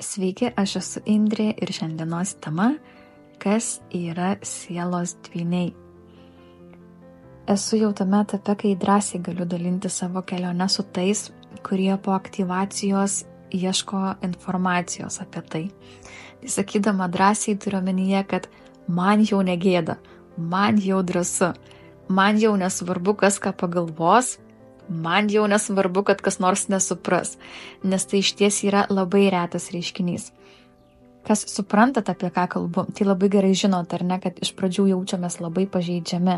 Sveiki, aš esu Indrė ir šiandienos tema – kas yra sielos dvyniai. Esu jau tame etape, kai drąsiai galiu dalinti savo kelionę su tais, kurie po aktyvacijos ieško informacijos apie tai. Tai sakydama drąsiai turiu omenyje, kad man jau negėda, man jau drąsu, man jau nesvarbu, kas ką pagalvos, man jau nesvarbu, kad kas nors nesupras, nes tai išties yra labai retas reiškinys. Kas suprantat, apie ką kalbu, tai labai gerai žinot, ar ne, kad iš pradžių jaučiamės labai pažeidžiami,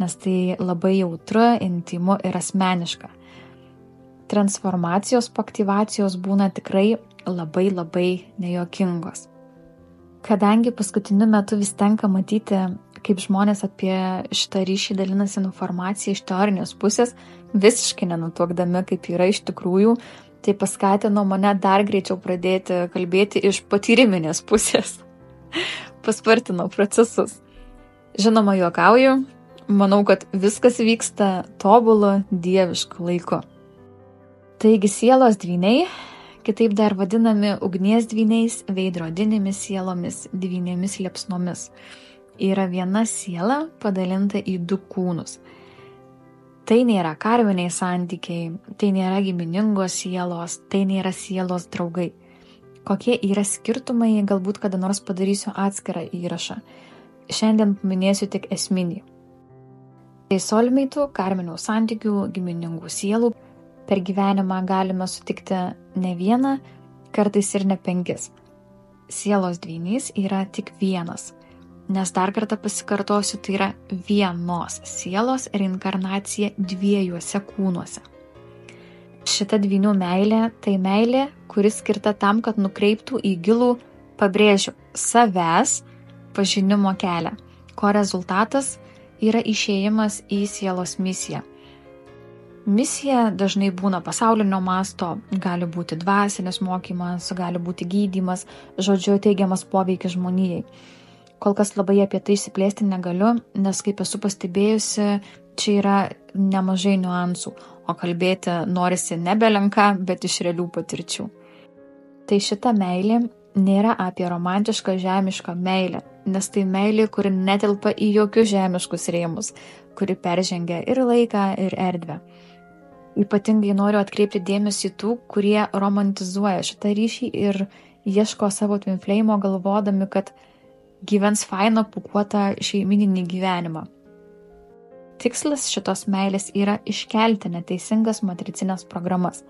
nes tai labai jautru, intymu ir asmeniška. Transformacijos po aktyvacijos būna tikrai labai nejokingos. Kadangi paskutiniu metu vis tenka matyti, kaip žmonės apie šitą ryšį dalinasi informaciją iš teorinės pusės, visiškai nenutuokdami, kaip yra iš tikrųjų, tai paskatino mane dar greičiau pradėti kalbėti iš patyriminės pusės. Paspartinau procesus. Žinoma, juokauju, manau, kad viskas vyksta tobulu dievišku laiku. Taigi sielos dvyniai, kitaip dar vadinami ugnies dvyniais, veidrodinėmis sielomis, dvynėmis liepsnomis, yra viena siela padalinta į du kūnus. Tai nėra karminiai santykiai, tai nėra giminingos sielos, tai nėra sielos draugai. Kokie yra skirtumai, galbūt kada nors padarysiu atskirą įrašą. Šiandien paminėsiu tik esminį. Tai soulmate'ų, karminių santykių, giminingų sielų per gyvenimą galime sutikti ne vieną, kartais ir ne 5. Sielos dvynys yra tik vienas. Nes dar kartą pasikartosiu, tai yra vienos sielos reinkarnacija 2 kūnuose. Šita dvynių meilė tai meilė, kuri skirta tam, kad nukreiptų į gilų, pabrėžiu, savęs pažinimo kelią, ko rezultatas yra išėjimas į sielos misiją. Misija dažnai būna pasaulinio masto, gali būti dvasinis mokymas, gali būti gydymas, žodžiu, teigiamas poveikis žmonijai. Kol kas labai apie tai išsiplėsti negaliu, nes kaip esu pastebėjusi, čia yra nemažai niuansų, o kalbėti norisi nebelenka, bet iš realių patirčių. Tai šita meilė nėra apie romantišką žemišką meilę, nes tai meilė, kuri netelpa į jokius žemiškus rėmus, kuri peržengia ir laiką, ir erdvę. Ypatingai noriu atkreipti dėmesį tų, kurie romantizuoja šitą ryšį ir ieško savo twin flame'o galvodami, kad gyvens fainą pūkuotą šeimininį gyvenimą. Tikslas šitos meilės yra iškelti neteisingas matricinės programas.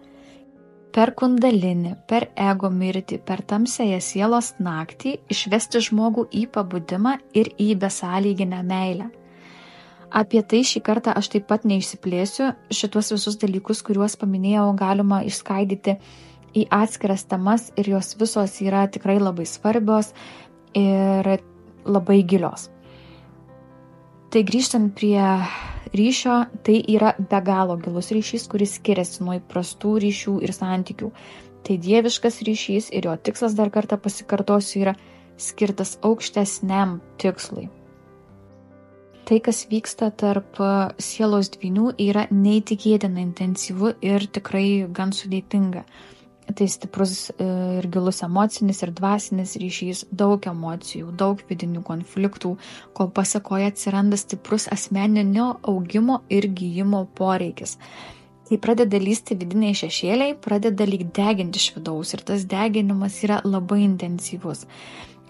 Per kundalinį, per ego mirtį, per tamsiąją sielos naktį išvesti žmogų į pabudimą ir į besąlyginę meilę. Apie tai šį kartą aš taip pat neišsiplėsiu, šitos visus dalykus, kuriuos paminėjau, galima išskaidyti į atskiras temas ir jos visos yra tikrai labai svarbios ir labai gilios. Tai grįžtant prie ryšio, tai yra be galo gilus ryšys, kuris skiriasi nuo įprastų ryšių ir santykių. Tai dieviškas ryšys ir jo tikslas, dar kartą pasikartosiu, yra skirtas aukštesniam tikslui. Tai, kas vyksta tarp sielos dvynių, yra neįtikėtina intensyvu ir tikrai gan sudėtinga. Tai stiprus ir gilus emocinis ir dvasinis ryšys, daug emocijų, daug vidinių konfliktų, kol pasekoje atsiranda stiprus asmeninio augimo ir gijimo poreikis. Tai pradeda lysti vidiniai šešėliai, pradeda lyg deginti iš vidaus ir tas deginimas yra labai intensyvus.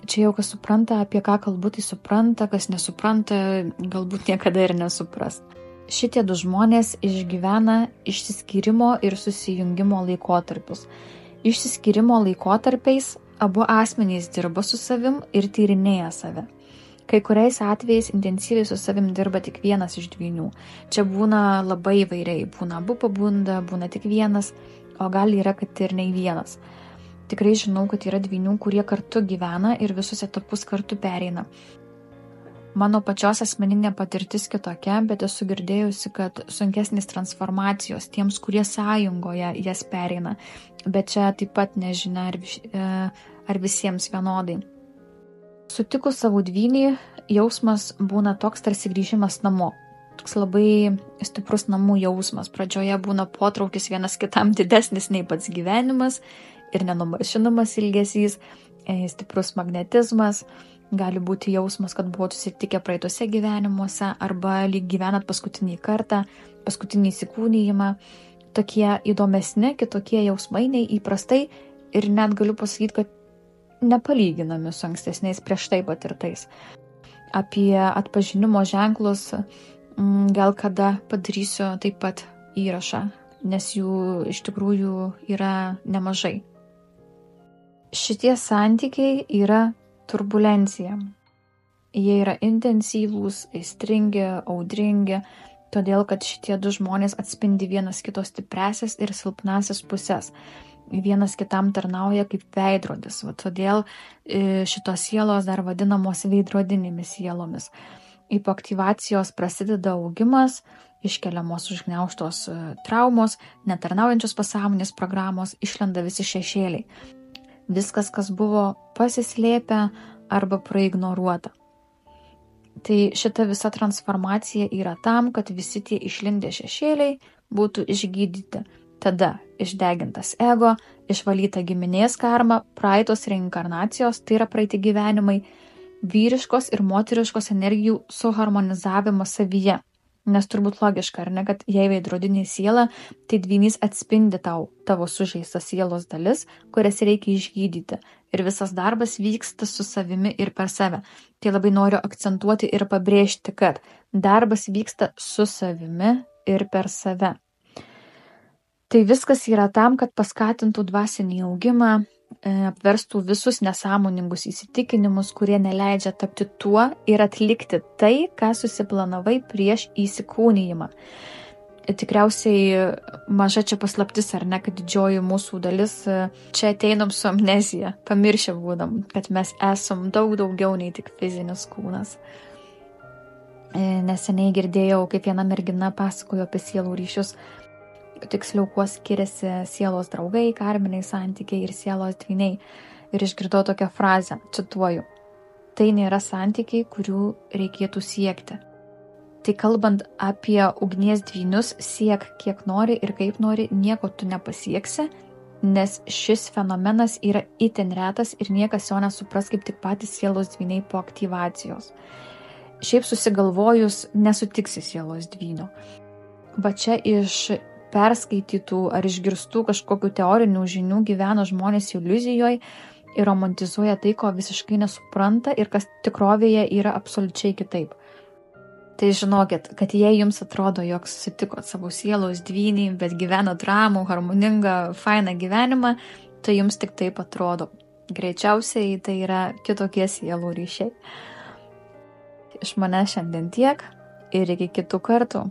Čia jau kas supranta, apie ką kalbu, tai supranta, kas nesupranta, galbūt niekada ir nesupras. Šitie du žmonės išgyvena išsiskyrimo ir susijungimo laikotarpius. Išsiskyrimo laikotarpiais abu asmenys dirba su savim ir tyrinėja save. Kai kuriais atvejais intensyviai su savim dirba tik vienas iš dvynių. Čia būna labai įvairiai, būna abu pabunda, būna tik vienas, o gal yra, kad ir nei vienas. Tikrai žinau, kad yra dvynių, kurie kartu gyvena ir visus etapus kartu pereina. Mano pačios asmeninė patirtis kitokia, bet esu girdėjusi, kad sunkesnės transformacijos tiems, kurie sąjungoje jas pereina, bet čia taip pat nežinia, ar visiems vienodai. Sutikus savo dvynį, jausmas būna toks tarsi grįžimas namo. Toks labai stiprus namų jausmas. Pradžioje būna potraukis vienas kitam didesnis nei pats gyvenimas ir nenumalšinamas ilgesys, stiprus magnetizmas, gali būti jausmas, kad buvote susitikę praeituose gyvenimuose arba lyg gyvenat paskutinį kartą, paskutinį įsikūnijimą. Tokie įdomesni, kitokie jausmai nei įprastai ir net galiu pasakyti, kad nepalyginami su ankstesniais prieš tai patirtais. Apie atpažinimo ženklus gal kada padarysiu taip pat įrašą, nes jų iš tikrųjų yra nemažai. Šitie santykiai yra turbulencija. Jie yra intensyvūs, aistringi, audringi, todėl kad šitie du žmonės atspindi vienas kito stipresias ir silpnasias pusės. Vienas kitam tarnauja kaip veidrodis, todėl šitos sielos dar vadinamos veidrodinėmis sielomis. Po aktyvacijos prasideda augimas, iškeliamos užgniaužtos traumos, netarnaujančios pasąmonės programos, išlenda visi šešėliai. Viskas, kas buvo pasislėpę arba praignoruota. Tai šita visa transformacija yra tam, kad visi tie išlindę šešėliai būtų išgydyti. Tada išdegintas ego, išvalyta giminės karma, praeitos reinkarnacijos, tai yra praeiti gyvenimai, vyriškos ir moteriškos energijų suharmonizavimas savyje. Nes turbūt logiška, ar ne, kad jei veidrodinė siela, tai dvynys atspindi tavo sužeistas sielos dalis, kurias reikia išgydyti. Ir visas darbas vyksta su savimi ir per save. Tai labai noriu akcentuoti ir pabrėžti, kad darbas vyksta su savimi ir per save. Tai viskas yra tam, kad paskatintų dvasinį augimą, apverstų visus nesąmoningus įsitikinimus, kurie neleidžia tapti tuo ir atlikti tai, ką susiplanavai prieš įsikūnijimą. Tikriausiai maža čia paslaptis, ar ne, kad didžioji mūsų dalis čia ateinam su amnezija, pamiršę būdam, kad mes esam daug daugiau nei tik fizinis kūnas. Neseniai girdėjau, kaip viena mergina pasakojo apie sielų ryšius, tiksliau, kuo skiriasi sielos draugai, karminiai santykiai ir sielos dvyniai. Ir išgirdau tokią frazę, cituoju: tai nėra santykiai, kurių reikėtų siekti. Tai kalbant apie ugnies dvynius, siek kiek nori ir kaip nori, nieko tu nepasieksi, nes šis fenomenas yra itin retas ir niekas jo nesupras kaip tik patys sielos dvyniai po aktyvacijos. Šiaip susigalvojus nesutiksi sielos dvynio. Va čia iš perskaitytų ar išgirstų kažkokių teorinių žinių gyvena žmonės iliuzijoje ir romantizuoja tai, ko visiškai nesupranta ir kas tikrovėje yra absoliučiai kitaip. Tai žinokit, kad jei jums atrodo, jog susitikot savo sielos dvynį, bet gyvenat ramų, harmoningą, fainą gyvenimą, tai jums tik taip atrodo. Greičiausiai tai yra kitokie sielų ryšiai. Iš manęs šiandien tiek ir iki kitų kartų.